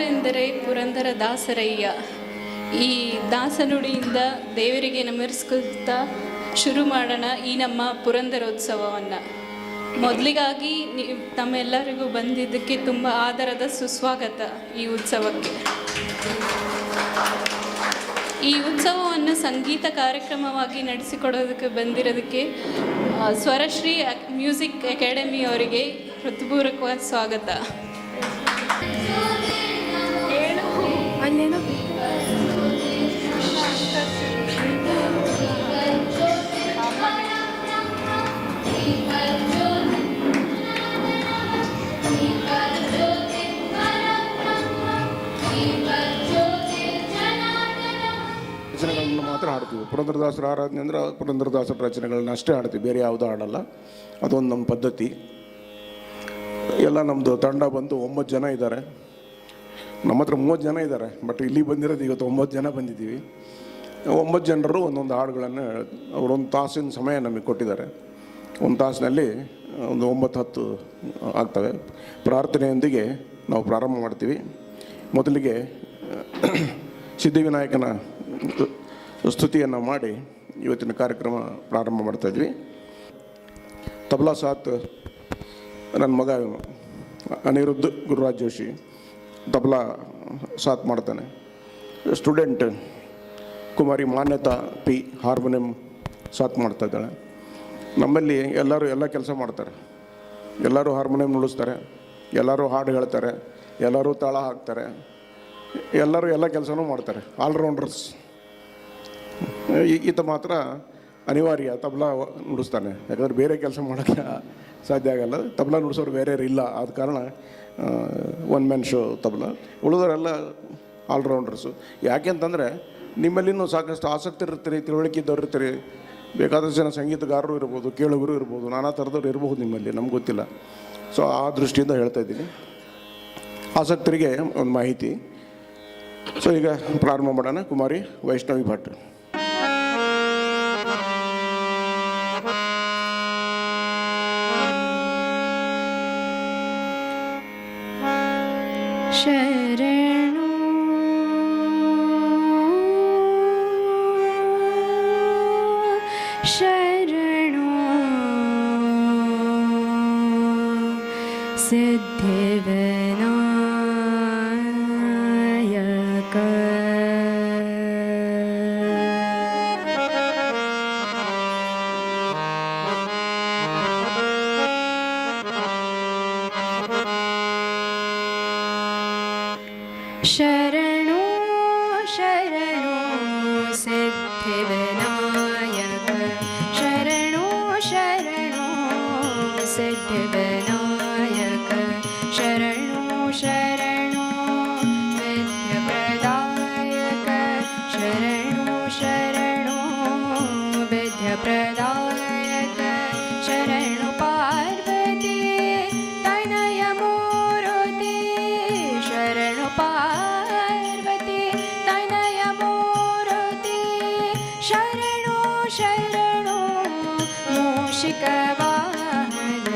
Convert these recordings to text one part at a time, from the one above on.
ದಾಸರೆಂದರೆ ಪುರಂದರ ದಾಸರಯ್ಯ. ಈ ದಾಸನುಡಿಯಿಂದ ದೇವರಿಗೆ ನಮಸ್ಕರಿಸ್ತಾ ಶುರು ಮಾಡೋಣ ಈ ನಮ್ಮ ಪುರಂದರೋತ್ಸವವನ್ನು. ಮೊದಲಿಗಾಗಿ ತಮ್ಮೆಲ್ಲರಿಗೂ ಬಂದಿದ್ದಕ್ಕೆ ತುಂಬ ಆದರದ ಸುಸ್ವಾಗತ ಈ ಉತ್ಸವಕ್ಕೆ. ಈ ಉತ್ಸವವನ್ನು ಸಂಗೀತ ಕಾರ್ಯಕ್ರಮವಾಗಿ ನಡೆಸಿಕೊಡೋದಕ್ಕೆ ಬಂದಿರೋದಕ್ಕೆ ಸ್ವರಶ್ರೀ ಮ್ಯೂಸಿಕ್ ಅಕಾಡೆಮಿ ಅವರಿಗೆ ಹೃತ್ಪೂರ್ವಕವಾದ ಸ್ವಾಗತ. ರಚನೆಗಳನ್ನ ಮಾತ್ರ ಹಾಡ್ತೀವಿ. ಪುರಂದರದಾಸರ ಆರಾಧನೆ ಅಂದರೆ ಪುರಂದರದಾಸರ ರಚನೆಗಳನ್ನ ಅಷ್ಟೇ ಹಾಡ್ತೀವಿ, ಬೇರೆ ಯಾವುದೂ ಹಾಡಲ್ಲ. ಅದೊಂದು ನಮ್ಮ ಪದ್ಧತಿ. ಎಲ್ಲ ನಮ್ಮದು ತಂಡ ಬಂದು 9 ಜನ ಇದ್ದಾರೆ. ನಮ್ಮ ಹತ್ರ 30 ಜನ ಇದ್ದಾರೆ, ಬಟ್ ಇಲ್ಲಿ ಬಂದಿರೋದು ಇವತ್ತು 9 ಜನ ಬಂದಿದ್ದೀವಿ. 9 ಜನರು ಒಂದೊಂದು ಹಾಡುಗಳನ್ನು ಅವರೊಂದು ತಾಸಿನ ಸಮಯ ನಮಗೆ ಕೊಟ್ಟಿದ್ದಾರೆ. ಒಂದು ತಾಸಿನಲ್ಲಿ ಒಂದು 9-10 ಆಗ್ತವೆ. ಪ್ರಾರ್ಥನೆಯೊಂದಿಗೆ ನಾವು ಪ್ರಾರಂಭ ಮಾಡ್ತೀವಿ. ಮೊದಲಿಗೆ ಸಿದ್ಧಿವಿನಾಯಕನ ಸ್ತುತಿಯನ್ನು ಮಾಡಿ ಇವತ್ತಿನ ಕಾರ್ಯಕ್ರಮ ಪ್ರಾರಂಭ ಮಾಡ್ತಾಯಿದ್ವಿ. ತಬಲಾ ಸಾತ್ ನನ್ನ ಮಗ ಅನಿರುದ್ಧ್ ಗುರುರಾಜ್ ಜೋಶಿ ತಬಲಾ ಸಾತ್ ಮಾಡ್ತಾನೆ. ಸ್ಟೂಡೆಂಟ್ ಕುಮಾರಿ ಮಾನ್ಯತಾ ಪಿ ಹಾರ್ಮೋನಿಯಂ ಸಾತ್ ಮಾಡ್ತಾಯಿದ್ದಾಳೆ. ನಮ್ಮಲ್ಲಿ ಎಲ್ಲ ಕೆಲಸ ಮಾಡ್ತಾರೆ. ಎಲ್ಲರೂ ಹಾರ್ಮೋನಿಯಂ ನುಡಿಸ್ತಾರೆ, ಎಲ್ಲರೂ ಹಾಡು ಹೇಳ್ತಾರೆ, ಎಲ್ಲರೂ ತಾಳ ಹಾಕ್ತಾರೆ, ಎಲ್ಲರೂ ಎಲ್ಲ ಕೆಲಸನೂ ಮಾಡ್ತಾರೆ. ಆಲ್ರೌಂಡರ್ಸ್. ಈತ ಮಾತ್ರ ಅನಿವಾರ್ಯ ತಬಲಾ ನುಡಿಸ್ತಾನೆ, ಯಾಕಂದರೆ ಬೇರೆ ಕೆಲಸ ಮಾಡೋಕ್ಕೆ ಸಾಧ್ಯ ಆಗಲ್ಲ. ತಬಲಾ ನುಡಿಸೋರು ಬೇರೆ ಇಲ್ಲ. ಆದ ಕಾರಣ 1 ಮ್ಯಾನ್ ಶೋ ತಬಲಾ. ಉಳಿದವರೆಲ್ಲ ಆಲ್ರೌಂಡರ್ಸು. ಯಾಕೆಂತಂದರೆ ನಿಮ್ಮಲ್ಲಿನೂ ಸಾಕಷ್ಟು ಆಸಕ್ತಿ ಇರ್ತೀರಿ, ತಿಳುವಳಿಕೆ ಇದ್ದವ್ರು ಇರ್ತೀರಿ, ಬೇಕಾದಷ್ಟು ಜನ ಸಂಗೀತಗಾರರು ಇರ್ಬೋದು, ಕೇಳುಗರು ಇರ್ಬೋದು, ನಾನಾ ಥರದವ್ರು ಇರ್ಬೋದು ನಿಮ್ಮಲ್ಲಿ, ನಮ್ಗೆ ಗೊತ್ತಿಲ್ಲ. ಸೊ ಆ ದೃಷ್ಟಿಯಿಂದ ಹೇಳ್ತಾ ಇದ್ದೀನಿ. ಆಸಕ್ತರಿಗೆ ಒಂದು ಮಾಹಿತಿ. ಸೊ ಈಗ ಪ್ರಾರಂಭ ಮಾಡೋಣ. ಕುಮಾರಿ ವೈಷ್ಣವಿ ಭಟ್. ಶರಣು ಶರಣು ಸಿದ್ಧಿವಿನಾಯಕ ಶರಣು ಶರಣು ಸಿದ್ಧಿವಿನಾಯಕ ಶರಣು ಶರಣು ಸಿದ್ಧಿವಿನಾಯಕ ಶರಣು ಶರಣು ವಿದ್ಯಾಪ್ರದಾಯಕ ಶರಣು ಶರಣು ವಿದ್ಯಾಪ್ರದಾಯಕ ಶರಣು ಪಾರ್ವತಿ ತನಯ ಮೂರುತಿ ಶರಣು ಪಾರ್ವತಿ ತನಯ ಮೂರುತಿ ಶರಣು ಶರಣು ಮೂಷಿಕ ವಾಹನ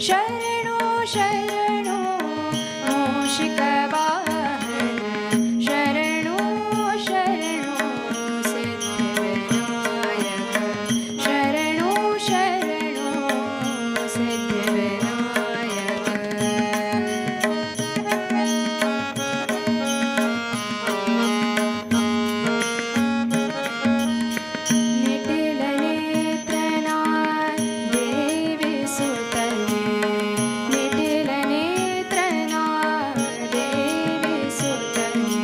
ಶರಣು ಶರಣು ಮೂಷಿಕ ವಾಹನ ಶರಣು ಶರಣು ಸಿದ್ಧಿವಿನಾಯಕ ಶರಣು ಶರಣು ಸಿದ್ಧಿವಿನಾಯಕ. ನಿಟಿಲ ನೇತ್ರನ ದೇವಿ ಸುತಲೆ ನಿಟಿಲ ನೇತ್ರನ ದೇವಿ ಸುತಲೆ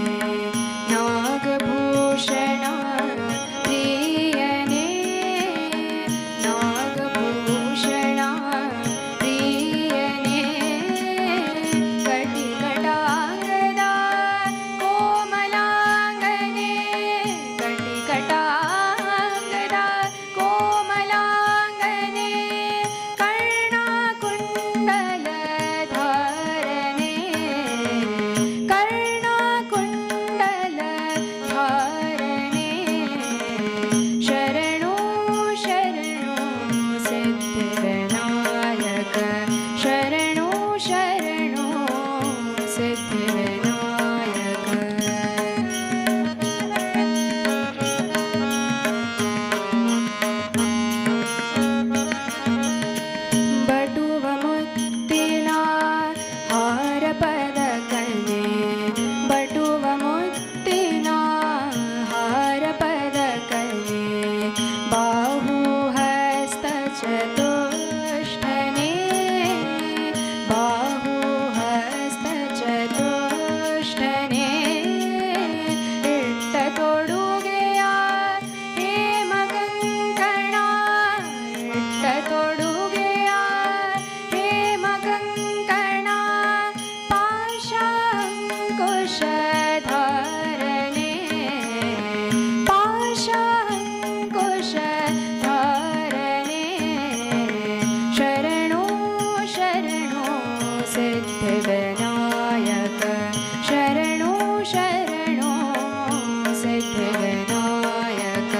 ನಾಗಭೂಷಣ ಪ್ರಿಯನೇ ನಾಗಭೂಷಣ ಪ್ರಿಯನೇ ಕಟಿಕಟಾಂಗದ ಕೋಮಲಾಂಗನೇ ಕಟಿಕಟಾಂಗದ ಕೋಮಲಾಂಗನೇ ಕರ್ಣಕುಂಡಲ ಧಾರನೆ ಕರ್ಣಕುಂಡಲ ಧಾರನೆ ಶರಣು ಶರಣು ಸಿದ್ಧಿವಿನಾಯಕ ಶರಣು ಶರಣು ಸಿದ್ಧಿವಿನಾಯಕ. धारणे पाशाङ्कुश धारणे शरणो शरणो सिद्धिविनायक शरणो शरणो सिद्धिविनायक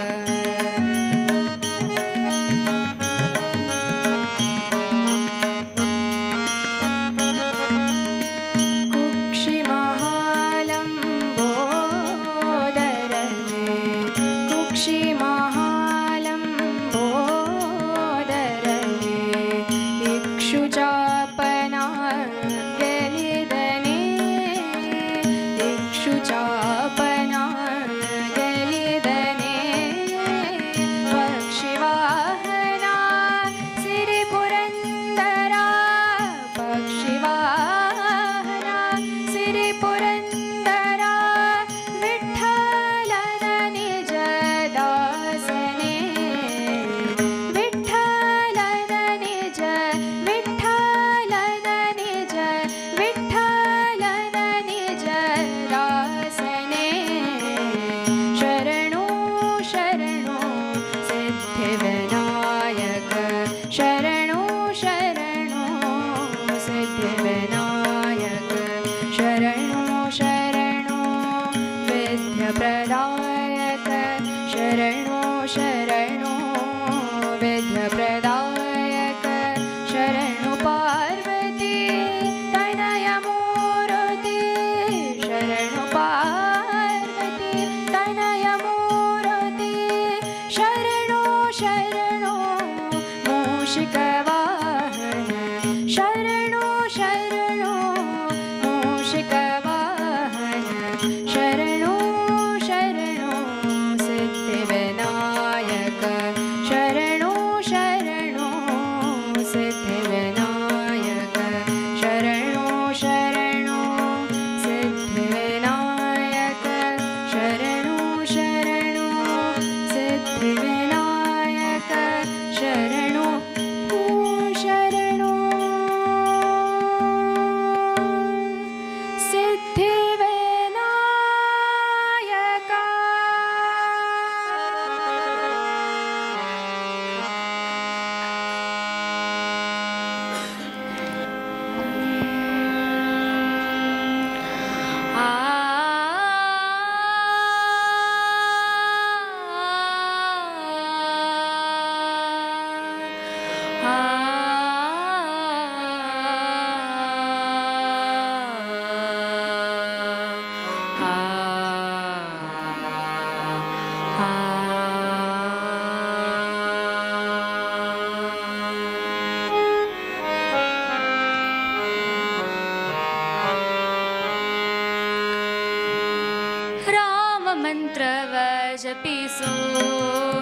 ಮಂತ್ರವ ಜಪಿಸೋ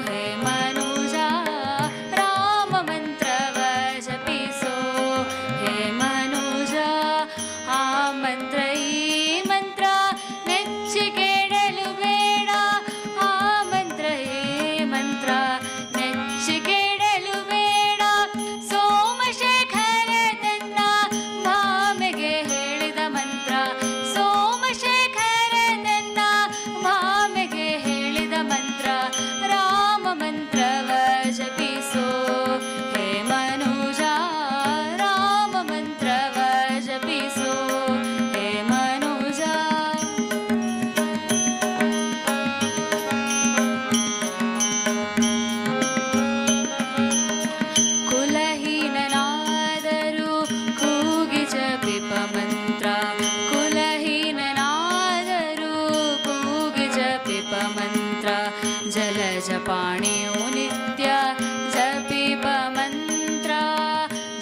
ಹೇ ಮನುಜಾ ರಾಮ ಮಂತ್ರವ ಜಪಿಸೋ ಹೇ ಮನುಜಾ ಆ ಮಂತ್ರ ಈ ಮಂತ್ರ ನೆಚ್ಚಿ ಕೇಳಲು ಬೇಡ ಆ ಮಂತ್ರ ಈ ಮಂತ್ರ ನೆಚ್ಚಿ ಕೇಳಲು ಬೇಡ ಸೋಮಶೇಖರ ತನ್ನ ಭಾಮೆಗೆ ಹೇಳಿದ ಮಂತ್ರ ಸೋಮಶೇಖರ ನನ್ನ ಭಾಮೆಗೆ ಹೇಳಿದ ಮಂತ್ರ ರಾಮ ಮಂತ್ರವ ಜಪಿಸೋ ಹೇ ಮನುಜಾ ರಾಮ ಮಂತ್ರವ ಜಪಿಸೋ ಹೇ ಮನುಜಾ ಕುಲಹೀನನಾದರೂ ಕೂಗಿ ಜಪಿಪ ಮಂತ್ರ ಕುಲಹೀನನಾದರೂ ಕೂಗಿ ಜಪಿಪ ಮಂತ್ರ ಜಲಜಪಾಣಿಯು ನಿತ್ಯ ಜಪಿಪ ಮಂತ್ರ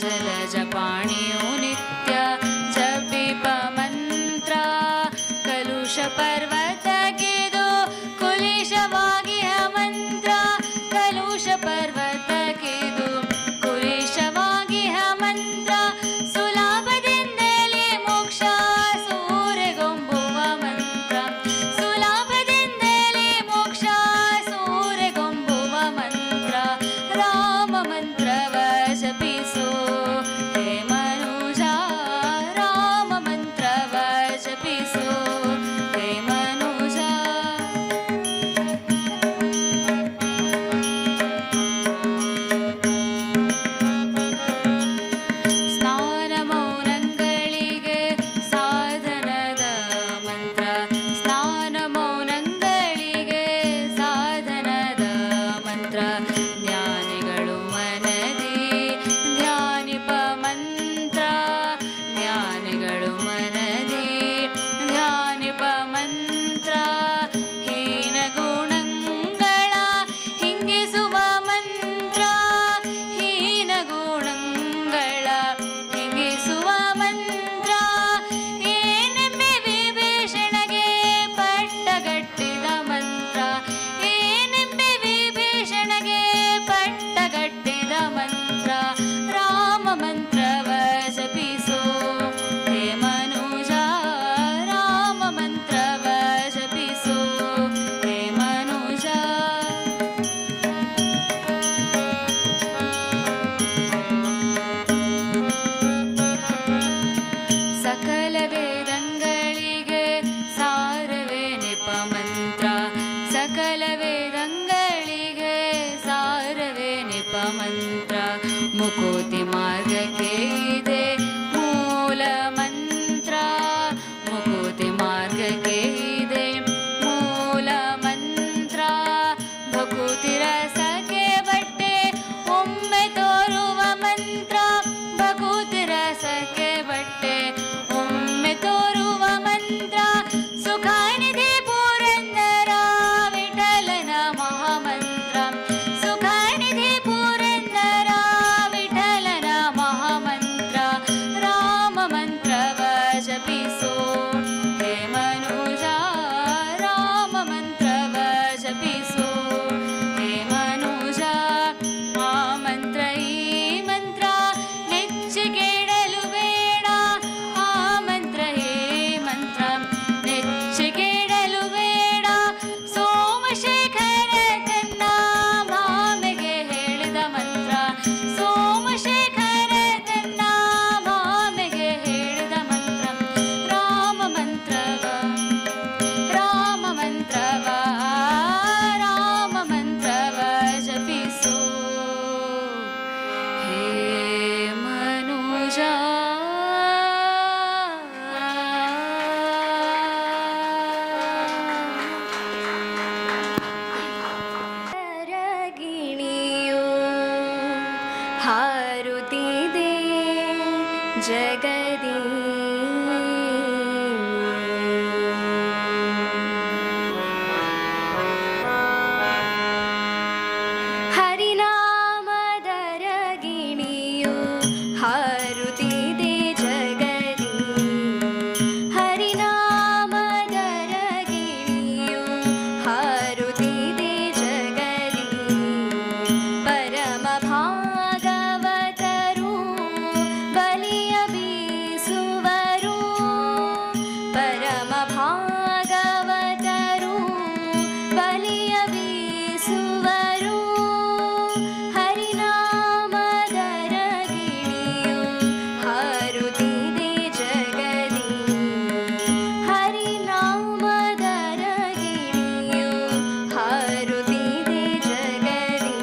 ಜಲಜಪಾಣಿಯು ನಿತ್ಯ ಜಪಿಪ ಮಂತ್ರ ಕಲುಷ ಪರ್ವತಗಿದು ಕುಲಿಶವಾಗಿ ಮಂತ್ರ ಕಲುಷ ಪರ್ವತಗಿದು ಕುಲಿಶವಾಗಿ ಮಂತ್ರ ಸುಲಭದಿಂದಲೇ ಮೋಕ್ಷ ಸೂರೆಗೊಂಬುವ ಮಂತ್ರ ಸುಲಭದಿಂದಲೇ ಮೋಕ್ಷ ಸೂರೆಗೊಂಬುವ ಮಂತ್ರ ರಾಮ ಮಂತ್ರವ ಜಪಿಸೋ ಹೇ ಮನುಜಾ ರಾಮ ಮಂತ್ರವ ಜಪಿಸೋ ಪರಮ ಭಾಗವತರು ಬಲಿಯ ಬೀಸುವರು ಹರಿನಾಮದರ ಗಿಳಿಯು ಹಾರುತ್ತಿದೆ ಜಗದಿ ಹರಿನಾಮದರ ಗಿಳಿಯು ಹಾರುತ್ತಿದೆ ಜಗದಿ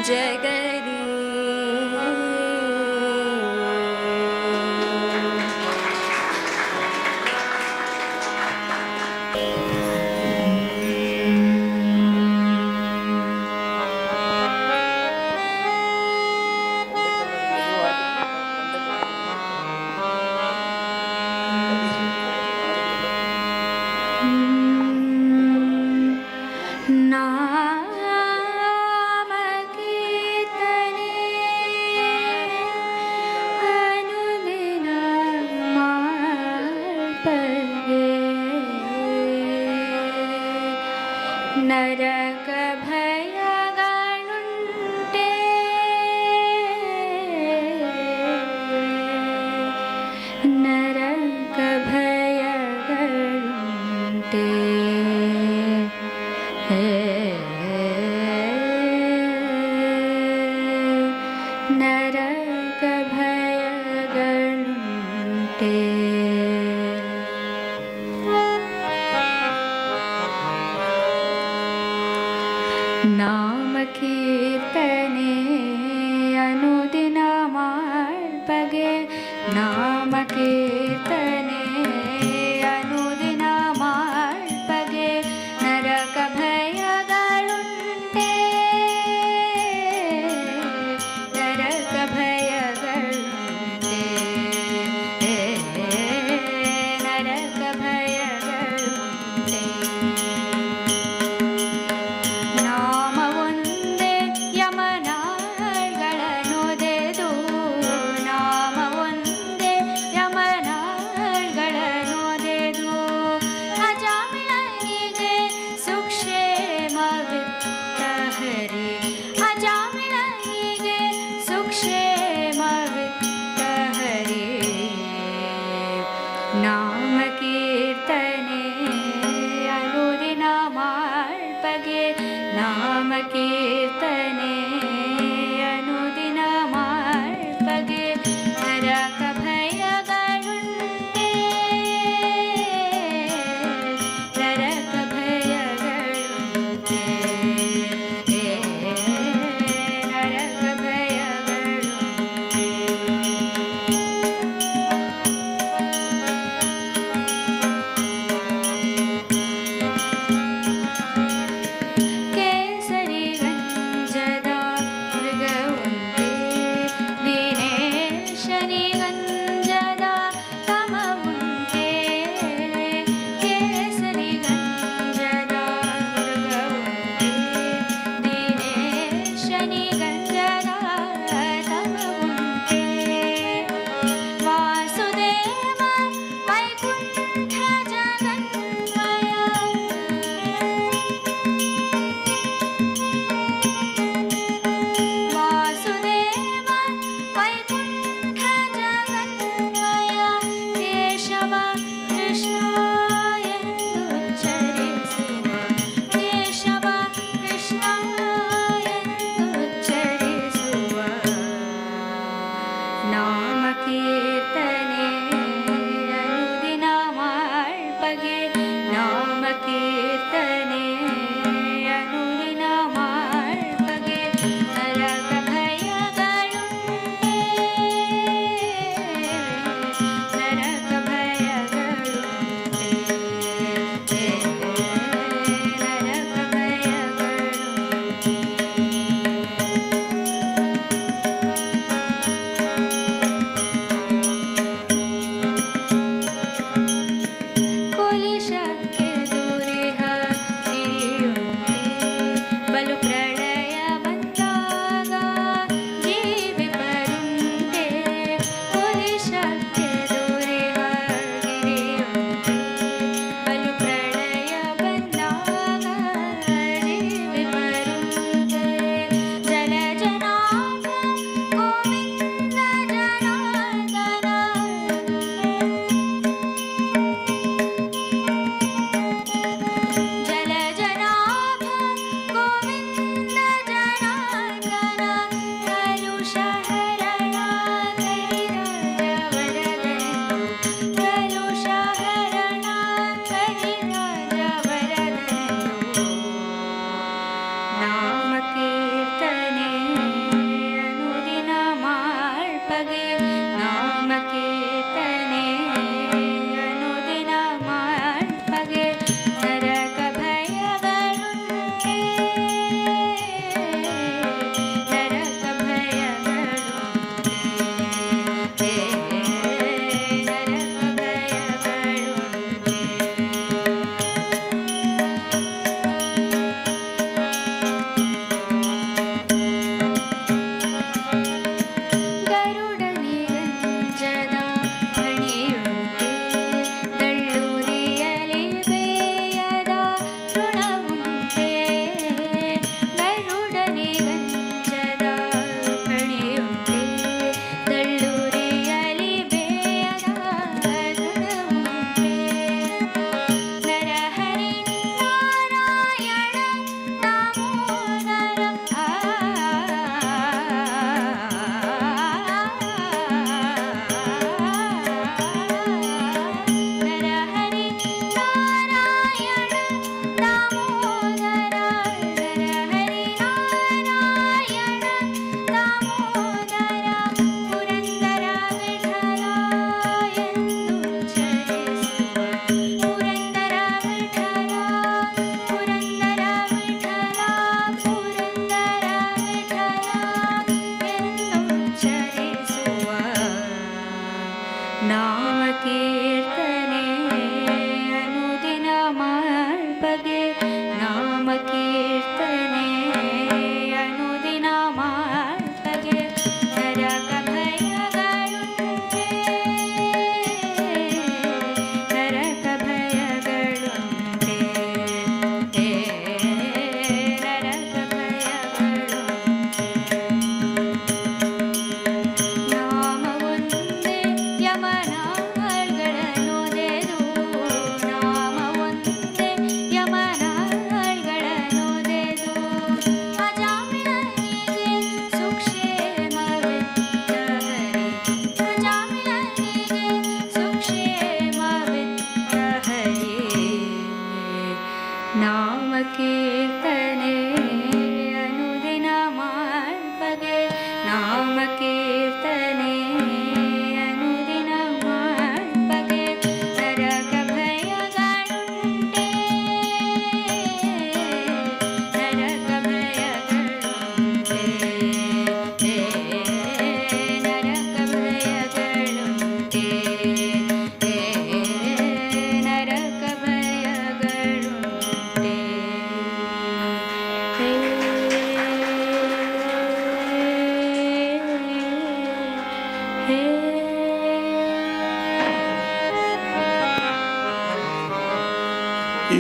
ಜಗದಿ ನಾಮ ಕೀರ್ತನೆ ಅನುದಿನ ಮಾಡ್ಪಗೆ ನರಕ ಭಯಗಳುಂಟೆ ನರಕ ಭಯಗಳುಂಟೆ ನರಕ ಭಯಗಳುಂಟೆ ನಾಮ ಕೀರ್ತನೆ ಅನುದಿನ ಮಾಡ್ಬಗೆ ನಾಮ ಕೀರ್ತನೆ ಅನುದಿನ ಮಾಡ್ಬಗೆ ನರಕ ಭಯಗಳುಂಟೆ ನರಕ ಭಯಗಳುಂಟೆ ನರಕ ಭಯಗಳುಂಟೆ ನಾಮ ಒಂದೇ ಯಮನಾಳ್ಗಳನ್ನೊದೆದು ನಾಮ ಒಂದೇ ಯಮನಾಳ್ಗಳನ್ನೊದೆದು ಅಜಾಮಿಳನಿಗೆ ಸುಕ್ಷೇಮವಿತ್ತ ಹರಿ ಅಜಾಮಿಳನಿಗೆ ಸುಕ್ಷೇಮವಿತ್ತ ಹರಿ ನಾಮ ಕೀರ್ತನೆ ಅನುದಿನ ಮಾಡ್ಬಗೆ ನಾಮ ಕೀರ್ತನೆ ಅನುದಿನ ಮಾಡ್ಬಗೆ ನರಕ ಭಯಗಳುಂಟೆ ನರಕ ಭಯಗಳುಂಟೆ ನರಕ ಭಯಗಳುಂಟೆ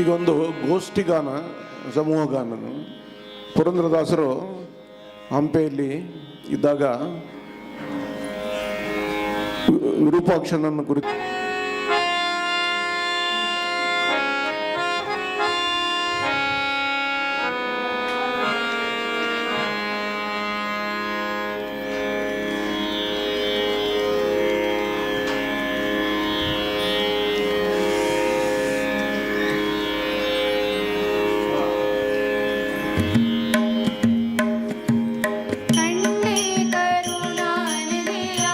ಈಗೊಂದು ಗೋಷ್ಠಿಗಾನ ಸಮೂಹಗಾನನು ಪುರಂದರದಾಸರು ಹಂಪೆಯಲ್ಲಿ ಇದ್ದಾಗ ವಿರೂಪಾಕ್ಷನನ್ನು ಕುರಿತು ಕಣ್ಣೆ ಕರುಣಾನಿಧಿಯ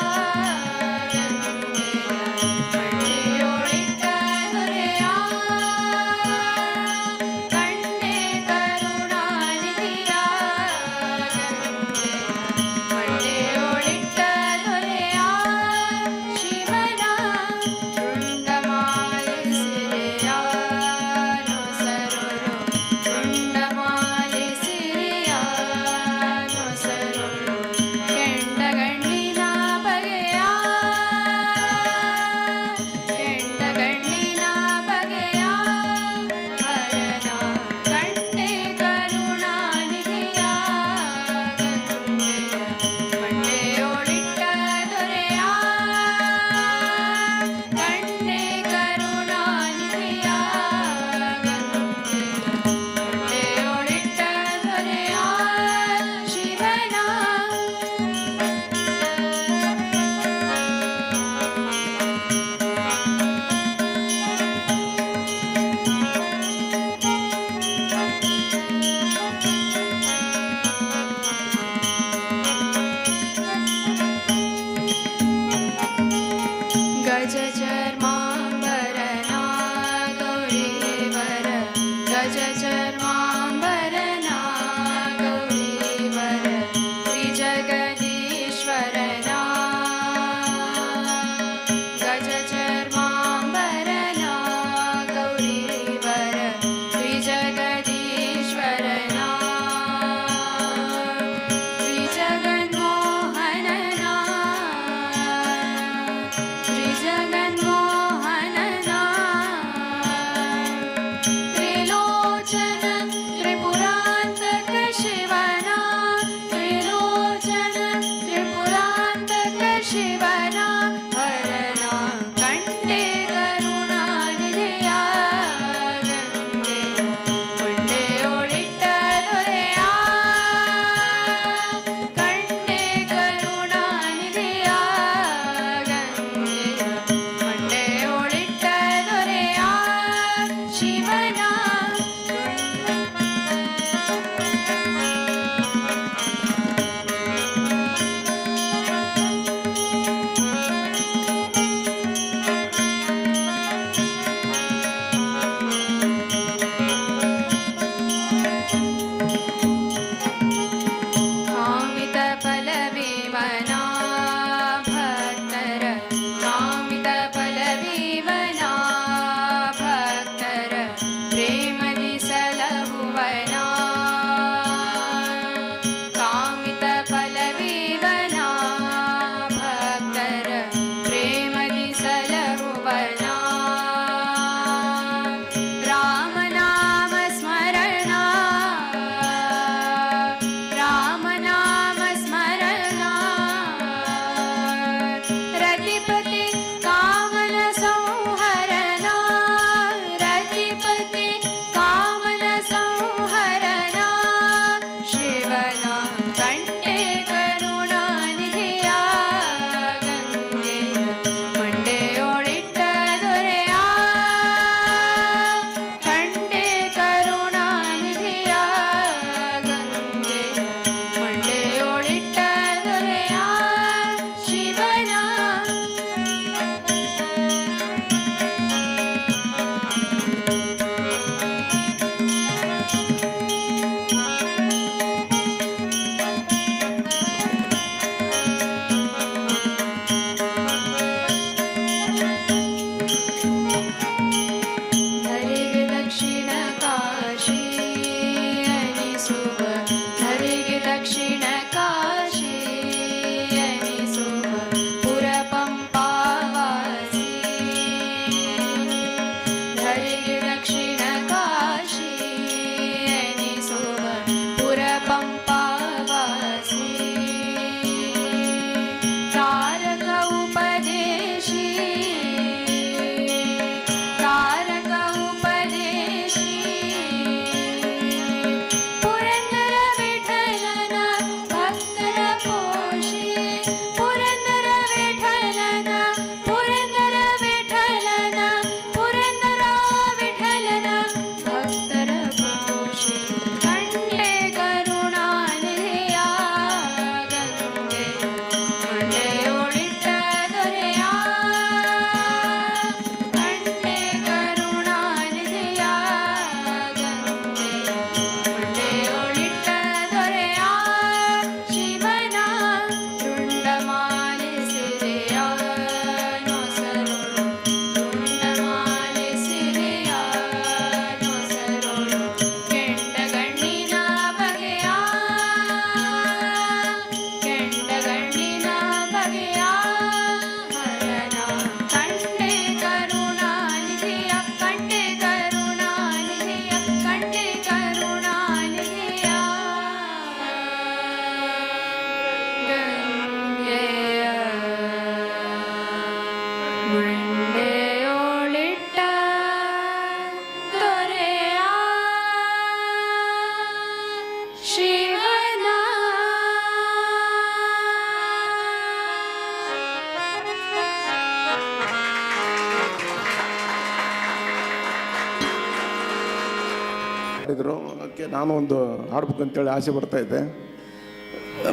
ಮಾಡಿದರು. ಅದಕ್ಕೆ ನಾನು ಒಂದು ಹಾಡ್ಬೇಕು ಅಂತೇಳಿ ಆಸೆ ಬರ್ತಾಯಿದ್ದೆ.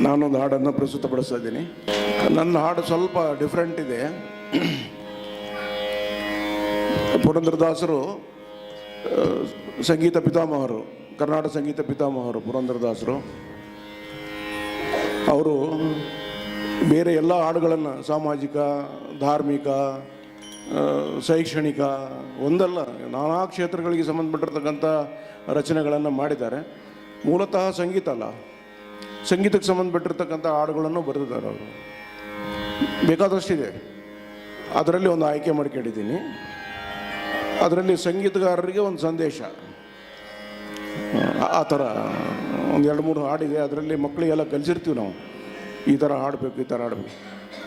ನಾನೊಂದು ಹಾಡನ್ನು ಪ್ರಸ್ತುತಪಡಿಸ್ತಾ ಇದ್ದೀನಿ. ನನ್ನ ಹಾಡು ಸ್ವಲ್ಪ ಡಿಫ್ರೆಂಟ್ ಇದೆ. ಪುರಂದರದಾಸರು ಸಂಗೀತ ಪಿತಾಮಹರು, ಕರ್ನಾಟಕ ಸಂಗೀತ ಪಿತಾಮಹರು ಪುರಂದರದಾಸರು. ಅವರು ಬೇರೆ ಎಲ್ಲ ಹಾಡುಗಳನ್ನು ಸಾಮಾಜಿಕ, ಧಾರ್ಮಿಕ, ಶೈಕ್ಷಣಿಕ ಒಂದಲ್ಲ ನಾನಾ ಕ್ಷೇತ್ರಗಳಿಗೆ ಸಂಬಂಧಪಟ್ಟಿರ್ತಕ್ಕಂಥ ರಚನೆಗಳನ್ನು ಮಾಡಿದ್ದಾರೆ. ಮೂಲತಃ ಸಂಗೀತ ಅಲ್ಲ, ಸಂಗೀತಕ್ಕೆ ಸಂಬಂಧಪಟ್ಟಿರ್ತಕ್ಕಂಥ ಹಾಡುಗಳನ್ನು ಬರೆದಿದ್ದಾರೆ ಅವರು. ಬೇಕಾದಷ್ಟಿದೆ, ಅದರಲ್ಲಿ ಒಂದು ಆಯ್ಕೆ ಮಾಡ್ಕೊಂಡಿದ್ದೀನಿ. ಅದರಲ್ಲಿ ಸಂಗೀತಗಾರರಿಗೆ ಒಂದು ಸಂದೇಶ, ಆ ಥರ ಒಂದು 2-3 ಹಾಡಿದೆ. ಅದರಲ್ಲಿ ಮಕ್ಕಳಿಗೆಲ್ಲ ಕಲಿಸಿರ್ತೀವಿ ನಾವು, ಈ ಥರ ಹಾಡಬೇಕು, ಈ ಥರ ಹಾಡಬೇಕು.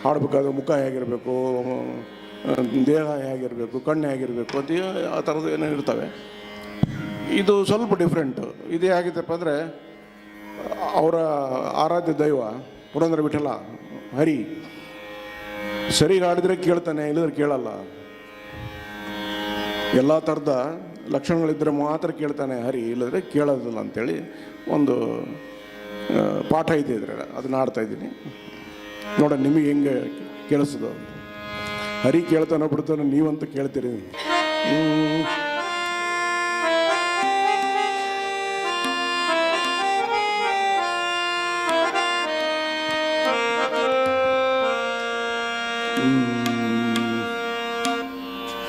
ಹಾಡಬೇಕಾದ್ರೆ ಮುಖ ಹೇಗಿರಬೇಕು, ದೇಹ ಹೇಗಿರಬೇಕು, ಕಣ್ಣು ಹೇಗಿರಬೇಕು ಅಂತ ಆ ಥರದ್ದು ಏನೋ ಇರ್ತವೆ. ಇದು ಸ್ವಲ್ಪ ಡಿಫ್ರೆಂಟು. ಇದು ಹೇಗಿತ್ತಪ್ಪ ಅಂದರೆ, ಅವರ ಆರಾಧ್ಯ ದೈವ ಪುರಂದರ ವಿಠಲ ಹರಿ ಸರಿಗೆ ಹಾಡಿದ್ರೆ ಕೇಳ್ತಾನೆ, ಇಲ್ಲದ್ರೆ ಕೇಳಲ್ಲ. ಎಲ್ಲ ಥರದ ಲಕ್ಷಣಗಳಿದ್ದರೆ ಮಾತ್ರ ಕೇಳ್ತಾನೆ ಹರಿ, ಇಲ್ಲದ್ರೆ ಕೇಳೋದಿಲ್ಲ ಅಂಥೇಳಿ ಒಂದು ಪಾಠ ಇದೆ ಇದ್ರೆ, ಅದನ್ನ ಆಡ್ತಾಯಿದ್ದೀನಿ. ನೋಡ ನಿಮಗೆ ಹೆಂಗೆ ಕೇಳಿಸ್ತದ. ಹರಿ ಕೇಳ್ತಾನೆ ಬಿಡ್ತಾನೆ, ನೀವಂತೂ ಕೇಳ್ತೀರಿ.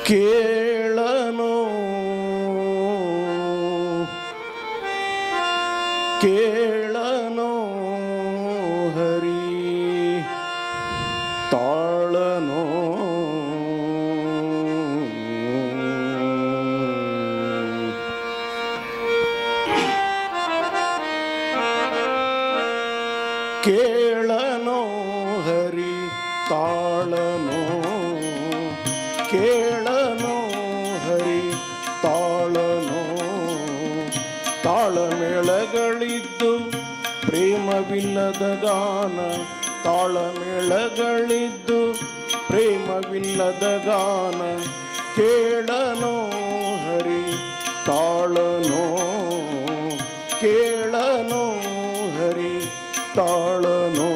ಕೇಳನೋ ಕೇಳನೋ ಹರಿ ತಾಳನೋ ಕೇಳನೋ ಹರಿ ತಾಳನೋ ಕೇಳನೋ ಹರಿ ತಾಳನೋ ತಾಳಮೇಳಗಳಿದ್ದು ಪ್ರೇಮವಿಲ್ಲದ ಗಾನ ತಾಳಮೇಳಗಳಿದ್ದು ಪ್ರೇಮವಿಲ್ಲದ ಗಾನ ಕೇಳನೋ ಹರಿ ತಾಳನೋ ಕೇಳನೋ ಹರಿ ತಾಳನೋ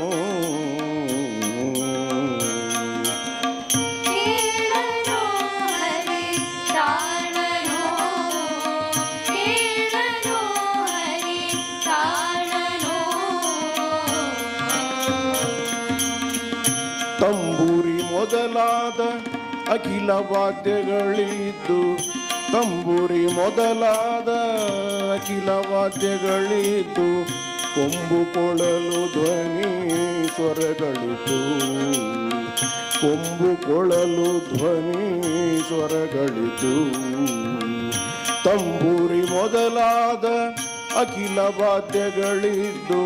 ತಂಬೂರಿ ಮೊದಲಾದ ಅಖಿಲ ವಾದ್ಯಗಳಿದ್ದು ತಂಬೂರಿ ಮೊದಲಾದ ಅಖಿಲ ವಾದ್ಯಗಳಿದ್ದು ಕೊಂಬು ಕೊಳಲು ಧ್ವನಿ ಸ್ವರಗಳಿತು ಕೊಂಬು ಕೊಳಲು ಧ್ವನಿ ಸ್ವರಗಳಿತು ತಂಬೂರಿ ಮೊದಲಾದ ಅಖಿಲ ವಾದ್ಯಗಳಿದ್ದು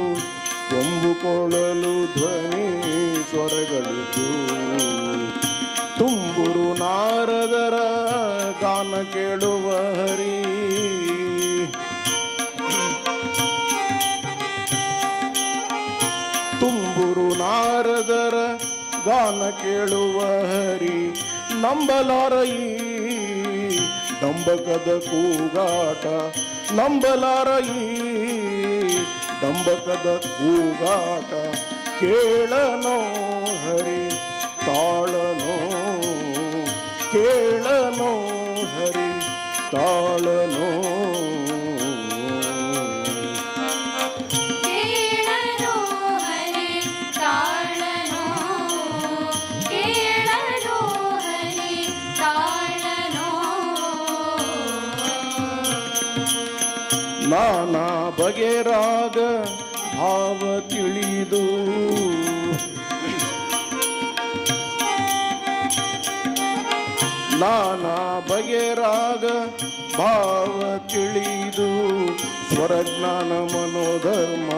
ಕೊಂಬು ಕೊಳಲು ಧ್ವನಿ ಸ್ವರಗಳಿತು ತುಂಬುರು ನಾರದರ ಗಾನ ಕೇಳುವ ಹರಿ ತುಂಬುರು ನಾರದರ ಗಾನ ಕೇಳುವ ಹರಿ ನಂಬಲಾರಯಿ ದಂಬಕದ ಕೂಗಾಟ ನಂಬಲಾರಯಿ ದಂಬಕದ ಕೂಗಾಟ ಕೇಳನೋ ಹರಿ ತಾಳನೋ ಕೇಳನೋ ಹರಿ ತಾಳನೋ ನಾನಾ ಬಗೆ ರಾಗ ಭಾವ ತಿಳಿದು ನಾನಾ ಬಗೆ ರಾಗ ಭಾವ ತಿಳಿದು ಸ್ವರಜ್ಞಾನ ಮನೋಧರ್ಮ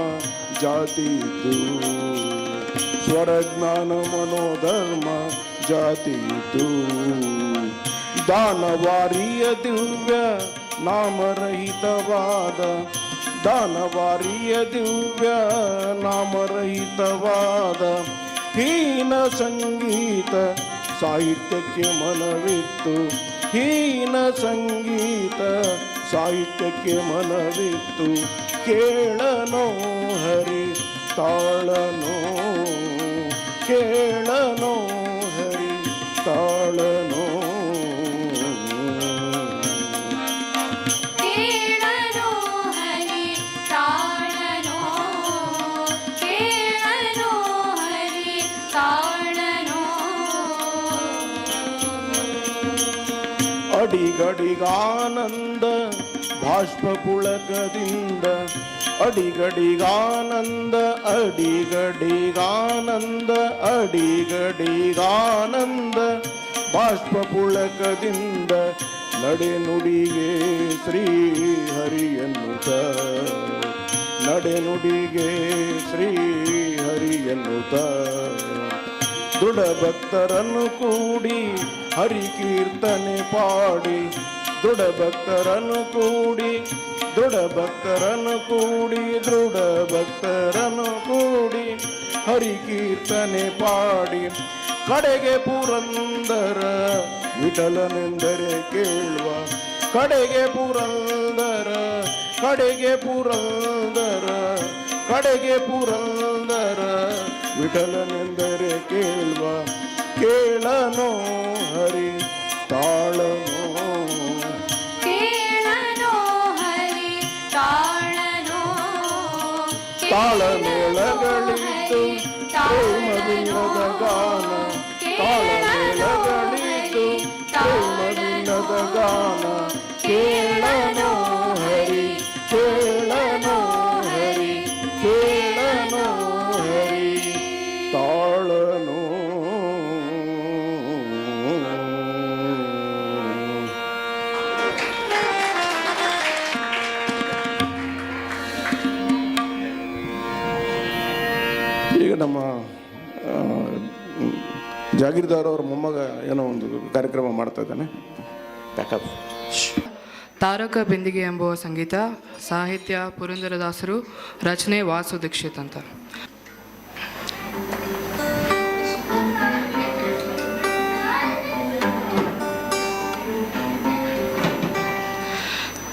ಜಾತಿ ಇದ್ದು ಸ್ವರಜ್ಞಾನ ಮನೋಧರ್ಮ ಜಾತಿ ಇದ್ದು ದಾನವಾರಿಯ ದಿವ್ಯ ನಾಮರಹಿತವಾದ ದಾನವಾರಿಯ ದಿವ್ಯ ನಾಮರಹಿತವಾದ ಹೀನ ಸಂಗೀತ ಸಾಹಿತ್ಯಕ್ಕೆ ಮನವಿತ್ತು ಹೀನ ಸಂಗೀತ ಸಾಹಿತ್ಯಕ್ಕೆ ಮನವಿತ್ತು ಕೇಳನೋ ಹರಿ ತಾಳನೋ ಕೇಳನೋ ಹರಿ ತಾಳನೋ ಕೇಳನೋ ಹರಿ ತಾಳನೋ ಕೇಳನೋ ಹರಿ ತಾಳನೋ ಅಡಿಗಡಿಗಾನಂದ ಬಾಷ್ಪ ಪುಳಕದಿಂದ ಅಡಿಗಡಿಗಾನಂದ ಅಡಿಗಡಿಗಾನಂದ ಅಡಿಗಡಿಗಾನಂದ ಬಾಷ್ಪ ಪುಳಕದಿಂದ ನಡೆನುಡಿಗೆ ಶ್ರೀ ಹರಿ ಎನ್ನುತ್ತ ನಡೆನುಡಿಗೆ ಶ್ರೀ ಹರಿ ಎನ್ನುತ್ತ ದೃಢ ಭಕ್ತರನ್ನು ಕೂಡಿ ಹರಿ ಕೀರ್ತನೆ ಪಾಡಿ ದೃಢ ಭಕ್ತರನ್ನು ಕೂಡಿ ದೃಢ ಭಕ್ತರನ್ನು ಕೂಡಿ ದೃಢ ಭಕ್ತರನ್ನು ಕೂಡಿ ಹರಿ ಕೀರ್ತನೆ ಪಾಡಿ ಕಡೆಗೆ ಪುರಂದರ ವಿಠಲನೆಂದರೆ ಕೇಳುವ ಕಡೆಗೆ ಪುರಂದರ ಕಡೆಗೆ ಪುರಂದರ ಕಡೆಗೆ ಪುರಂದರ ವಿಠಲನೆಂದರೆ ಕೇಳುವ ಕೇಳನೋ ಹರಿ ತಾಳನೋ ಕೇಳನೋ ಹರಿ ತಾಳನೋ ತಾಳಮೇಳಗಳಿದ್ದು ಪ್ರೇಮವಿಲ್ಲದ ಗಾನ ತಾಳಮೇಳಗಳಿದ್ದು ಪ್ರೇಮವಿಲ್ಲದ ಗಾನ ಕೇಳನೋ ಹರಿ ಕೇಳನೋ ಹರಿ ಕೇಳನೋ ಹರಿ ತಾಳನೋ ಈಗ ನಮ್ಮ ಜಾಗೀರ್ದಾರ್ ಅವ್ರ ಮೊಮ್ಮಗ ಏನೋ ಒಂದು ಕಾರ್ಯಕ್ರಮ ಮಾಡ್ತಾ ಇದ್ದಾನೆ ಪ್ಯಾಕಪ್. ತಾರಕ ಬಿಂದಿಗೆ ಎಂಬುವ ಸಂಗೀತ, ಸಾಹಿತ್ಯ ಪುರಂದರದಾಸರು, ರಚನೆ ವಾಸು ದೀಕ್ಷಿತ್ ಅಂತ.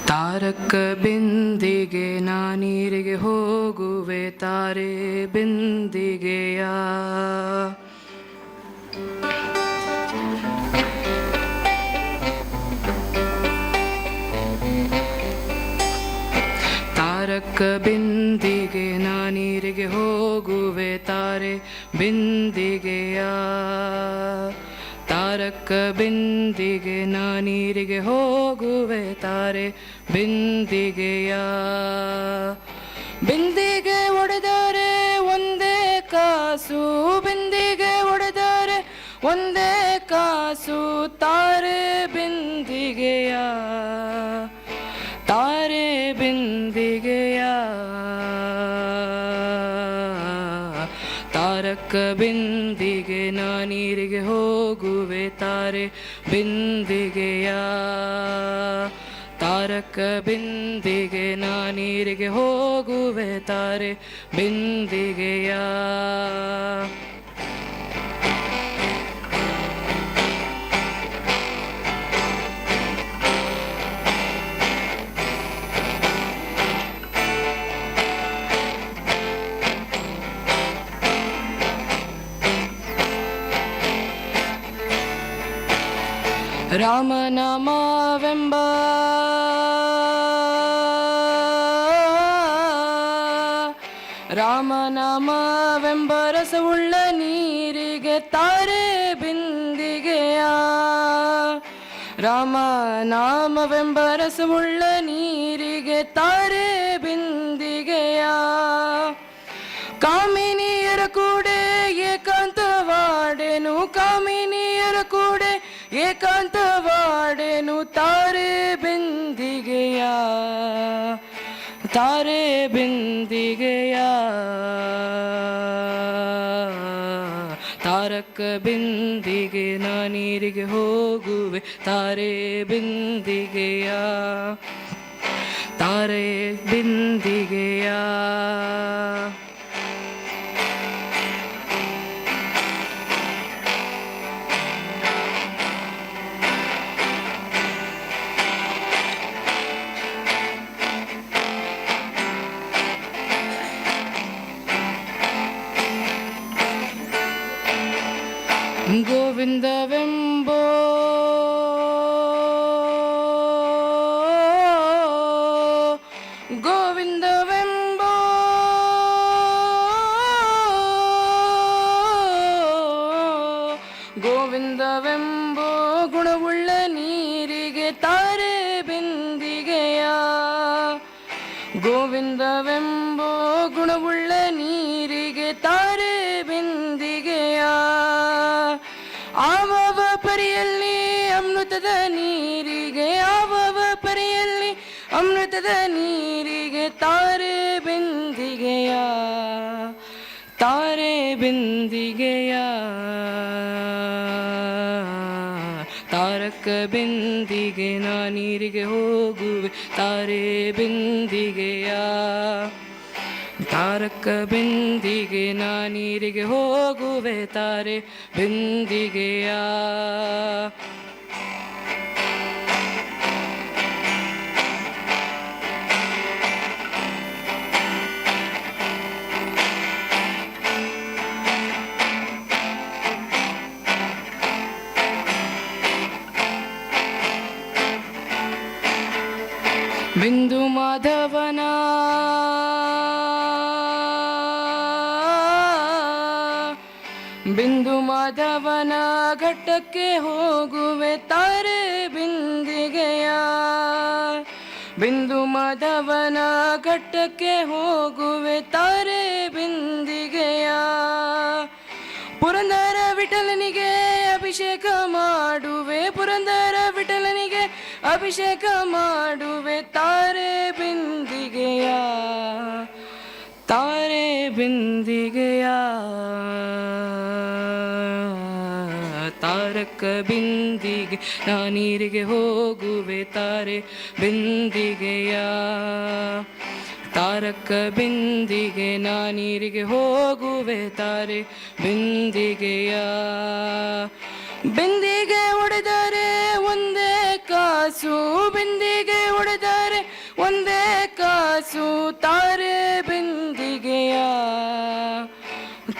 ತಾರಕ ಬಿಂದಿಗೆ ನಾನೀರಿಗೆ ಹೋಗುವೆ ತಾರೆ ಬಿಂದಿಗೆಯ ತಾರಕ ಬಿಂದಿಗೆ ನಾನೀರಿಗೆ ಹೋಗುವೆ ತಾರೆ ಬಿಂದಿಗೆಯ ತಾರಕ ಬಿಂದಿಗೆ ನಾನೀರಿಗೆ ಹೋಗುವೆ ತಾರೆ ಬಿಂದಿಗೆಯ ಬಿಂದಿಗೆ ಒಡೆದರೆ ಒಂದೇ ಕಾಸು ಬಿಂದಿಗೆ ಒಡೆದರೆ ಒಂದೇ ಕಾಸು ತಾರೆ ಬಿಂದಿಗೆಯ ತಾರೆ ಬಿಂದಿಗೆಯ ತಾರಕ ಬಿಂದಿಗೆ ನಾನೀರಿಗೆ ಹೋಗುವೆ ತಾರೆ ಬಿಂದಿಗೆಯ ತಾರಕ ಬಿಂದಿಗೆ ನಾನೀರಿಗೆ ಹೋಗುವೆ ತಾರೆ ಬಿಂದಿಗೆಯ ರಾಮನಾಮವೆಂಬ ರಾಮನಾಮವೆಂಬ ರಸವುಳ್ಳ ನೀರಿಗೆ ತಾರೆ ಬಿಂದಿಗೆಯ ರಾಮನಾಮವೆಂಬ ರಸವುಳ್ಳ ನೀರಿಗೆ ತಾರೆ ಬಿಂದಿಗೆಯ ಕಾಮಿನಿಯರ ಕೂಡೆ ಏಕಾಂತವಾಡೆನು ಕಾಮಿನಿಯರ ಕೂಡೆ ಏಕಾಂತವಾಡೆನು ತಾರೆ ಬಿಂದಿಗೆಯ ತಾರೆ ಬಿಂದಿಗೆಯ ತಾರಕ ಬಿಂದಿಗೆ ನಾನೀರಿಗೆ ಹೋಗುವೆ ತಾರೆ ಬಿಂದಿಗೆಯ ತಾರೆ ಬಿಂದಿಗೆಯ ಗೋವಿಂದವೆಂಬೋ ಗೋವಿಂದವೆಂಬೋ ಗೋವಿಂದವೆಂಬೋ ಗುಣವುಳ್ಳ ನೀರಿಗೆ ತಾರೆ ಬಿಂದಿಗೆಯ ಗೋವಿಂದವೆಂಬೋ ಗುಣವುಳ್ಳ ನೀರಿಗೆ ತಾರೆ ಬಿಂದಿಗೆಯ ಆವವ ಪರಿಯಲ್ಲಿ ಅಮೃತದ ನೀರಿಗೆ ಆವವ ಪರಿಯಲ್ಲಿ ಅಮೃತದ ನೀರಿಗೆ ತಾರೆ ಬಿಂದಿಗೆಯ ತಾರೆ ಬಿಂದಿಗೆಯ ತಾರಕ ಬಿಂದಿಗೆ ನಾ ನೀರಿಗೆ ಹೋಗುವೆ ತಾರೆ ಬಿಂದಿಗೆಯ ತಾರಕ ಬಿಂದಿಗೆ ನಾ ನೀರಿಗೆ ಹೋಗುವೆ ತಾರೆ ಬಿಂದಿಗೆಯ ಬಿಂದು ಮಾಧವನ ಬಿಂದು ಮಾಧವನ ಘಟ್ಟಕ್ಕೆ ಹೋಗುವೆ ತಾರೆ ಬಿಂದಿಗೆಯ ಬಿಂದು ಮಾಧವನ ಘಟ್ಟಕ್ಕೆ ಹೋಗುವೆ ತಾರೆ ಬಿಂದಿಗೆಯ ಪುರಂದರ ವಿಠಲನಿಗೆ ಅಭಿಷೇಕ ಮಾಡುವೆ ಪುರಂದರ ವಿಠಲನಿಗೆ ಅಭಿಷೇಕ ಮಾಡುವೆ ತಾರೆ ಬಿಂದಿಗೆಯ ತಾರೆ ಬಿಂದಿಗೆಯ ತಾರಕ ಬಿಂದಿಗೆ ನಾ ನೀರಿಗೆ ಹೋಗುವೆ ತಾರೆ ಬಿಂದಿಗೆಯ ತಾರಕ ಬಿಂದಿಗೆ ನಾ ನೀರಿಗೆ ಹೋಗುವೆ ತಾರೆ ಬಿಂದಿಗೆಯ ಬಿಂದಿಗೆ ಒಡೆದರೆ ಒಂದೇ ಕಾಸು ಬಿಂದಿಗೆ ಒಡೆದರೆ ಒಂದೇ ಕಾಸು ತಾರೆ ಬಿಂದಿಗೆಯ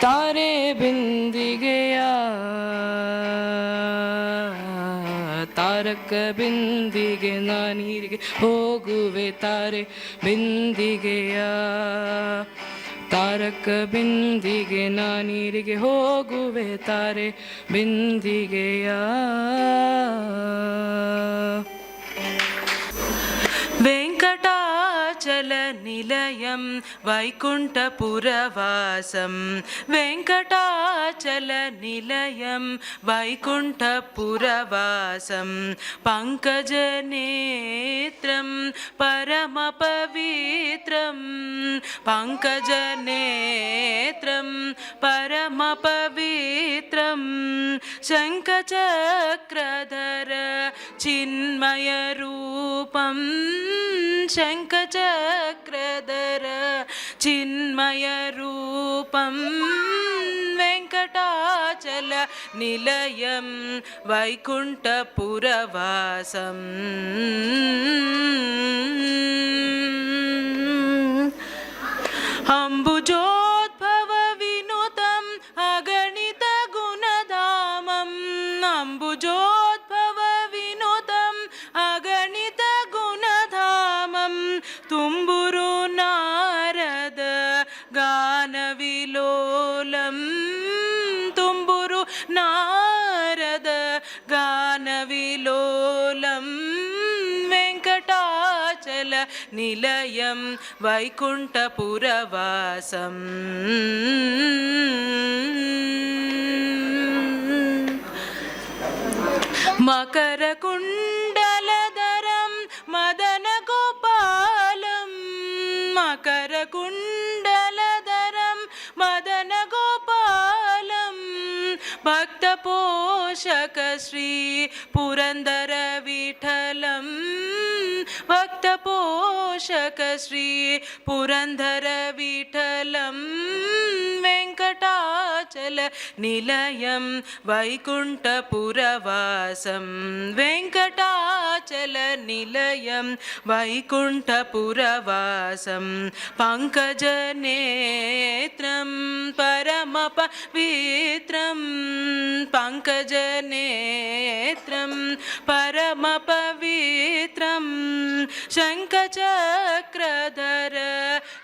ತಾರೆ ಬಿಂದಿಗೆಯ ತಾರಕ ಬಿಂದಿಗೆ ನಾ ನೀರಿಗೆ ಹೋಗುವೆ ತಾರೆ ಬಿಂದಿಗೆಯ ತಾರಕ ಬಿಂದಿಗೆ ನಾ ನೀರಿಗೆ ಹೋಗುವೆ ತಾರೆ ಬಿಂದಿಗೆಯ ವೆಂಕಟಾಚಲ ನಿಲಯಂ ವೈಕುಂಠಪುರವಾಸಂ ವೆಂಕಟಾಚಲ ನಿಲಯಂ ವೈಕುಂಠಪುರವಾಸಂ ಪಂಕಜನೇತ್ರಂ ಪರಮಪವಿತ್ರಂ ಪಂಕಜನೇತ್ರಂ ಪರಮಪವಿತ್ರಂ ಶಂಖಚಕ್ರಧರ ಚಿನ್ಮಯರೂಪಂ ಶಂಖಚಕ್ರಧರ ಚಿನ್ಮಯರೂಪಂ ವೆಂಕಟಾಚಲ ನಿಲಯಂ ವೈಕುಂಠಪುರವಾಸಂ ಅಂಬುಜೋದ್ಭವ ವಿನುತಂ ಅಗಣಿತ ಗುಣಧಾಮಂ ಅಂಬುಜೋದ್ಭವ ವಿನುತಂ ಅಗಣಿತ ಗುಣಧಾಮಂ ತುಂಬುರು ನಾರದ ಗಾನವಿಲೋಲಂ ತುಂಬುರು ನಾರದ ಗಾನವಿಲೋಲಂ ವೆಂಕಟಾಚಲ ನಿಲಯಂ ವೈಕುಂಠಪುರವಾಸಂ ಮಕರಕುಂಡಲಧರಂ ಮದನಗೋಪಾಲಂ ಮಕರಕುಂಡಲಧರಂ ಮದನಗೋಪಾಲಂ ಭಕ್ತಪೋಷಕ ಶ್ರೀ ಪುರಂದರ ವಿಠಲಂ ಭಕ್ತಪೋಷಕ ಶ್ರೀ ಪುರಂದರ ವಿಠಲಂ ವೆಂಕಟಾಚಲ ನಿಲಯಂ ವೈಕುಂಠಪುರವಾಸಂ ವೆಂಕಟಾಚಲ ನಿಲಯಂ ವೈಕುಂಠಪುರವಾಸಂ ಪಂಕಜನೇತ್ರಂ ಪರಮ ಪವಿತ್ರಂ ಪಂಕಜನೇತ್ರಂ ಪರಮ ಪವಿತ್ರಂ ಶಂಖಚಕ್ರಧರ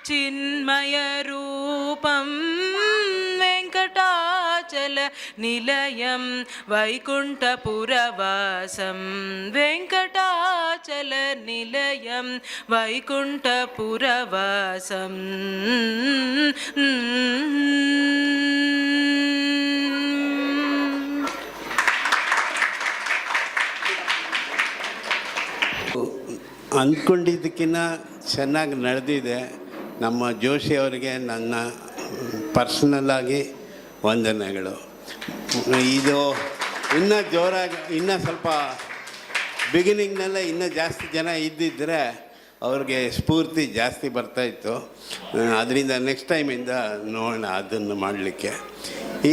ಚಿನ್ಮಯ ರೂಪಂ ವೆಂಕಟಾಚಲ ನಿಲಯಂ ವೈಕುಂಠಪುರವಾಸಂ ವೆಂಕಟಾಚಲ ನಿಲಯಂ ವೈಕುಂಠಪುರವಾಸಂ ಅಂದ್ಕೊಂಡಿದ್ದಕ್ಕಿಂತ ಚೆನ್ನಾಗಿ ನಡೆದಿದೆ. ನಮ್ಮ ಜೋಶಿ ಅವರಿಗೆ ನನ್ನ ಪರ್ಸ್ನಲ್ಲಾಗಿ ವಂದನೆಗಳು. ಇದು ಇನ್ನೂ ಜೋರಾಗಿ, ಇನ್ನೂ ಸ್ವಲ್ಪ ಬಿಗಿನಿಂಗ್ನಲ್ಲೇ ಇನ್ನೂ ಜಾಸ್ತಿ ಜನ ಇದ್ದಿದ್ದರೆ ಅವ್ರಿಗೆ ಸ್ಫೂರ್ತಿ ಜಾಸ್ತಿ ಬರ್ತಾಯಿತ್ತು. ಅದರಿಂದ ನೆಕ್ಸ್ಟ್ ಟೈಮಿಂದ ನೋಡೋಣ ಅದನ್ನು ಮಾಡಲಿಕ್ಕೆ.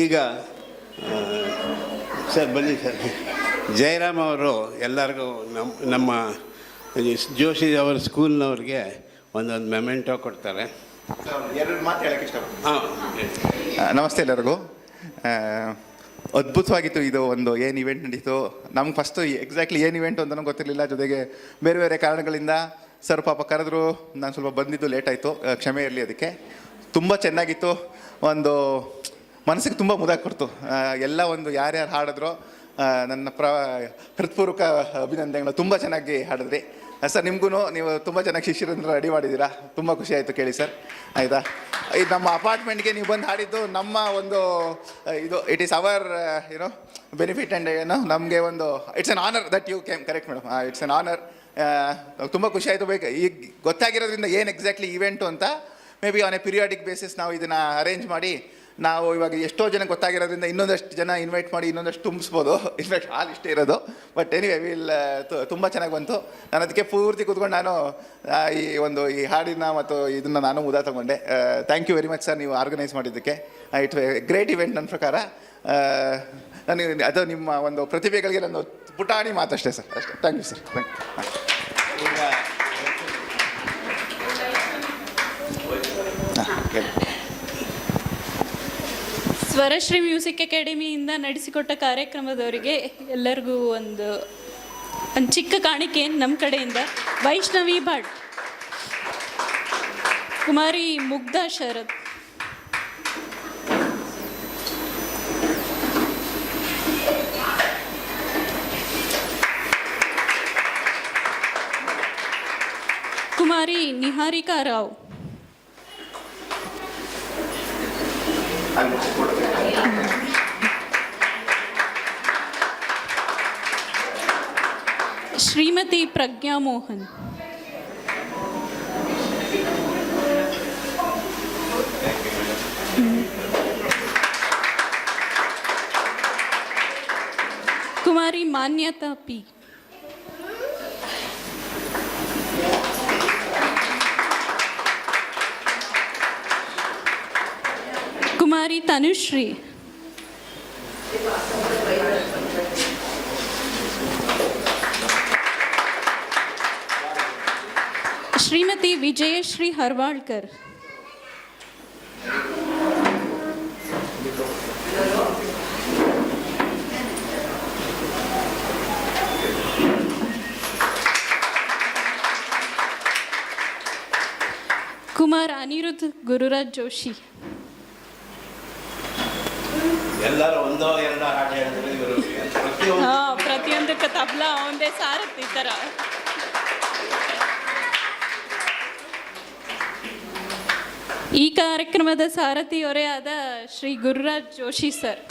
ಈಗ ಸರ್ ಬನ್ನಿ ಸರ್. ಜಯರಾಮ್ ಅವರು ಎಲ್ಲರಿಗೂ ನಮ್ಮ ಜೋಶಿ ಅವರ ಸ್ಕೂಲ್ನವ್ರಿಗೆ ಒಂದೊಂದು ಮೆಮೆಂಟೋ ಕೊಡ್ತಾರೆ. ಎರಡು ಮಾತು ಹೇಳಕ್ಕೆ ಇಷ್ಟಪಡ್ತೀನಿ. ಹಾಂ, ನಮಸ್ತೆ ಎಲ್ಲರಿಗೂ. ಅದ್ಭುತವಾಗಿತ್ತು ಇದು ಒಂದು ಏನು ಇವೆಂಟ್ ನಡೀತು. ನಮ್ಗೆ ಫಸ್ಟು ಎಕ್ಸಾಕ್ಟ್ಲಿ ಏನು ಇವೆಂಟ್ ಅಂತಲೂ ಗೊತ್ತಿರಲಿಲ್ಲ. ಜೊತೆಗೆ ಬೇರೆ ಬೇರೆ ಕಾರಣಗಳಿಂದ ಸರ್ ಪಾಪ ಕರೆದ್ರು, ನಾನು ಸ್ವಲ್ಪ ಬಂದಿದ್ದು ಲೇಟ್ ಆಯಿತು, ಕ್ಷಮೆ ಇರಲಿ. ಅದಕ್ಕೆ ತುಂಬ ಚೆನ್ನಾಗಿತ್ತು. ಒಂದು ಮನಸ್ಸಿಗೆ ತುಂಬ ಮುದ ಕೊಡ್ತು ಎಲ್ಲ. ಒಂದು ಯಾರ್ಯಾರು ಹಾಡಿದ್ರು ನನ್ನ ಹೃತ್ಪೂರ್ವಕ ಅಭಿನಂದನೆಗಳು. ತುಂಬ ಚೆನ್ನಾಗಿ ಹಾಡಿದ್ರಿ ಸರ್. ನಿಮಗೂ ನೀವು ತುಂಬ ಚೆನ್ನಾಗಿ ಶಿಷ್ಯರನ್ನು ರೆಡಿ ಮಾಡಿದ್ದೀರಾ. ತುಂಬ ಖುಷಿ ಆಯಿತು ಕೇಳಿ ಸರ್. ಆಯಿತಾ, ಇದು ನಮ್ಮ ಅಪಾರ್ಟ್ಮೆಂಟ್ಗೆ ನೀವು ಬಂದು ಹಾಡಿದ್ದು ನಮ್ಮ ಒಂದು ಇದು it is our you know benefit and ಏನೋ ನಮಗೆ ಒಂದು it's an honour that you can correct madam. It's an honour. ತುಂಬ ಖುಷಿ ಆಯಿತು. ಈಗ ಗೊತ್ತಾಗಿರೋದ್ರಿಂದ ಏನು ಎಕ್ಸಾಕ್ಟ್ಲಿ ಇವೆಂಟು ಅಂತ maybe on a periodic basis ನಾವು ಇದನ್ನು ಅರೇಂಜ್ ಮಾಡಿ, ನಾವು ಇವಾಗ ಎಷ್ಟೋ ಜನ ಗೊತ್ತಾಗಿರೋದ್ರಿಂದ ಇನ್ನೊಂದಷ್ಟು ಜನ ಇನ್ವೈಟ್ ಮಾಡಿ ಇನ್ನೊಂದಷ್ಟು ತುಂಬಿಸ್ಬೋದು. ಇನ್ಫ್ಯಾಕ್ಟ್ ಹಾಲ್ ಇಷ್ಟೇ ಇರೋದು. ಬಟ್ ಎನಿವೆ ವಿಲ್ ತುಂಬ ಚೆನ್ನಾಗಿ ಬಂತು. ನಾನು ಅದಕ್ಕೆ ಪೂರ್ತಿ ಕೂತ್ಕೊಂಡು ನಾನು ಈ ಹಾಡಿನ ಮತ್ತು ಇದನ್ನು ನಾನು ಮುದ ತಗೊಂಡೆ. Thank you very much sir, ನೀವು ಆರ್ಗನೈಸ್ ಮಾಡಿದ್ದಕ್ಕೆ. ಇಟ್ ಗ್ರೇಟ್ ಇವೆಂಟ್ ನನ್ನ ಪ್ರಕಾರ. ನನಗೆ ಅದು ನಿಮ್ಮ ಒಂದು ಪ್ರತಿಭೆಗಳಿಗೆ ನನ್ನ ಪುಟಾಣಿ ಮಾತಷ್ಟೇ ಸರ್, ಅಷ್ಟೇ. Thank you sir. Thank you. Swarashree music ಅಕಾಡೆಮಿಯಿಂದ ನಡೆಸಿಕೊಟ್ಟ ಕಾರ್ಯಕ್ರಮದವರಿಗೆ ಎಲ್ಲರಿಗೂ ಒಂದು ಚಿಕ್ಕ ಕಾಣಿಕೆ ನಮ್ಮ ಕಡೆಯಿಂದ. ವೈಷ್ಣವಿ ಭಟ್, ಕುಮಾರಿ ಮುಗ್ಧಾ ಶರತ್, ಕುಮಾರಿ ನಿಹಾರಿಕಾ ರಾವ್, ಶ್ರೀಮತಿ ಪ್ರಜ್ಞಾ ಮೋಹನ್, ಕುಮಾರಿ ಮಾನ್ಯತಾ ಪಿ, ಕುಮಾರಿ ತನುಶ್ರೀ, ಶ್ರೀಮತಿ ವಿಜಯಶ್ರೀ ಹರ್ವಾಳ್ಕರ್, ಕುಮಾರ್ ಅನಿರುದ್ಧ್ ಗುರುರಾಜ್ ಜೋಶಿ. ಎಲ್ಲರೂ ಒಂದೋ ಎರಡೋ ಹಾಡು ಹೇಳಿದ್ರೆ ಪ್ರತಿಯೊಂದಕ್ಕೆ ತಬ್ಲಾ ಒಂದೇ ಸಾರಥಿ ಥರ. ಈ ಕಾರ್ಯಕ್ರಮದ ಸಾರಥಿಯವರೇ ಆದ ಶ್ರೀ ಗುರುರಾಜ್ ಜೋಶಿ ಸರ್.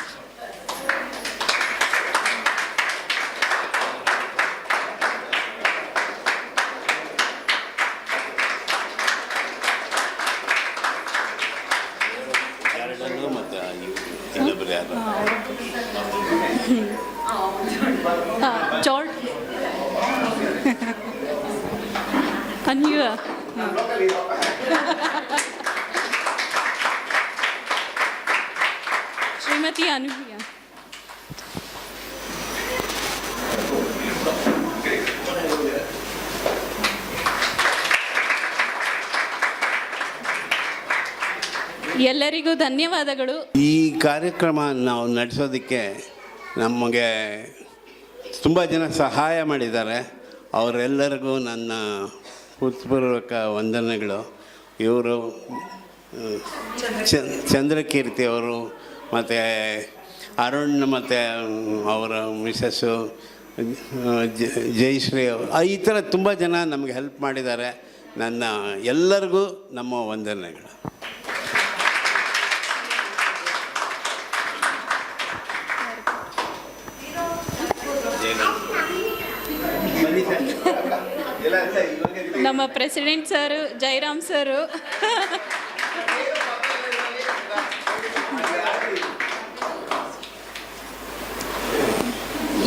ಚೋಳ್ ಅನ್ಯ ಶ್ರೀಮತಿ ಅನುಯ್ಯ, ಎಲ್ಲರಿಗೂ ಧನ್ಯವಾದಗಳು. ಈ ಕಾರ್ಯಕ್ರಮ ನಾವು ನಡೆಸೋದಕ್ಕೆ ನಮಗೆ ತುಂಬ ಜನ ಸಹಾಯ ಮಾಡಿದ್ದಾರೆ. ಅವರೆಲ್ಲರಿಗೂ ನನ್ನ ಹೃತ್ಪೂರ್ವಕ ವಂದನೆಗಳು. ಇವರು ಚಂದ್ರಕೀರ್ತಿ ಅವರು ಮತ್ತು ಅರುಣ್ ಮತ್ತು ಅವರ ಮಿಸಸ್ಸು ಜಯಶ್ರೀ ಅವರು, ಈ ಥರ ತುಂಬ ಜನ ನಮಗೆ ಹೆಲ್ಪ್ ಮಾಡಿದ್ದಾರೆ. ನನ್ನ ಎಲ್ಲರಿಗೂ ನಮ್ಮ ವಂದನೆಗಳು. ನಮ್ಮ ಪ್ರೆಸಿಡೆಂಟ್ ಸರು, ಜೈರಾಮ್ ಸರು,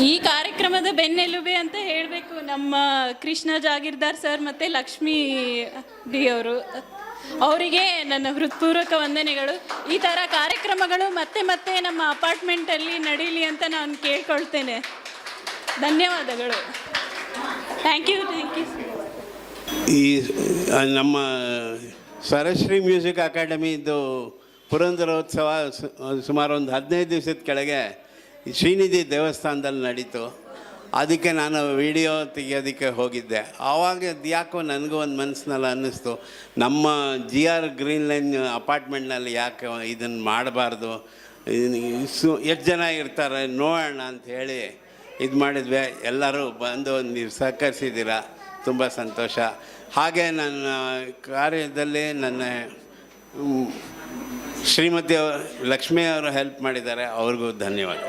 ಈ ಕಾರ್ಯಕ್ರಮದ ಬೆನ್ನೆಲುಬೆ ಅಂತ ಹೇಳಬೇಕು ನಮ್ಮ ಕೃಷ್ಣ ಜಾಗೀರ್ದಾರ್ ಸರ್ ಮತ್ತು ಲಕ್ಷ್ಮೀ ಡಿ ಅವರು. ಅವರಿಗೆ ನನ್ನ ಹೃತ್ಪೂರ್ವಕ ವಂದನೆಗಳು. ಈ ಥರ ಕಾರ್ಯಕ್ರಮಗಳು ಮತ್ತೆ ಮತ್ತೆ ನಮ್ಮ ಅಪಾರ್ಟ್ಮೆಂಟಲ್ಲಿ ನಡೀಲಿ ಅಂತ ನಾನು ಕೇಳ್ಕೊಳ್ತೇನೆ. ಧನ್ಯವಾದಗಳು. Thank you. ಈ ನಮ್ಮ ಸ್ವರಶ್ರೀ ಮ್ಯೂಸಿಕ್ ಅಕಾಡೆಮಿದು ಪುರಂದರೋತ್ಸವ ಸುಮಾರು ಒಂದು 15 ದಿವಸದ ಕೆಳಗೆ ಶ್ರೀನಿಧಿ ದೇವಸ್ಥಾನದಲ್ಲಿ ನಡೀತು. ಅದಕ್ಕೆ ನಾನು ವಿಡಿಯೋ ತೆಗಿಯೋದಕ್ಕೆ ಹೋಗಿದ್ದೆ. ಆವಾಗ ಯಾಕೋ ನನಗೂ ಒಂದು ಮನಸ್ಸಿನಲ್ಲಿ ಅನ್ನಿಸ್ತು, ನಮ್ಮ GR ಗ್ರೀನ್ ಲೈನ್ ಅಪಾರ್ಟ್ಮೆಂಟ್ನಲ್ಲಿ ಯಾಕೆ ಇದನ್ನು ಮಾಡಬಾರ್ದು, ಎಷ್ಟು ಜನ ಇರ್ತಾರೆ ನೋಡೋಣ ಅಂತ ಹೇಳಿ ಇದು ಮಾಡಿದ್ವಿ. ಎಲ್ಲರೂ ಬಂದು ನೀವು ಸಹಕರಿಸಿದ್ದೀರ, ತುಂಬ ಸಂತೋಷ. ಹಾಗೆ ನನ್ನ ಕಾರ್ಯದಲ್ಲಿ ನನ್ನ ಶ್ರೀಮತಿ ಲಕ್ಷ್ಮೀ ಅವರು ಹೆಲ್ಪ್ ಮಾಡಿದ್ದಾರೆ, ಅವ್ರಿಗೂ ಧನ್ಯವಾದ.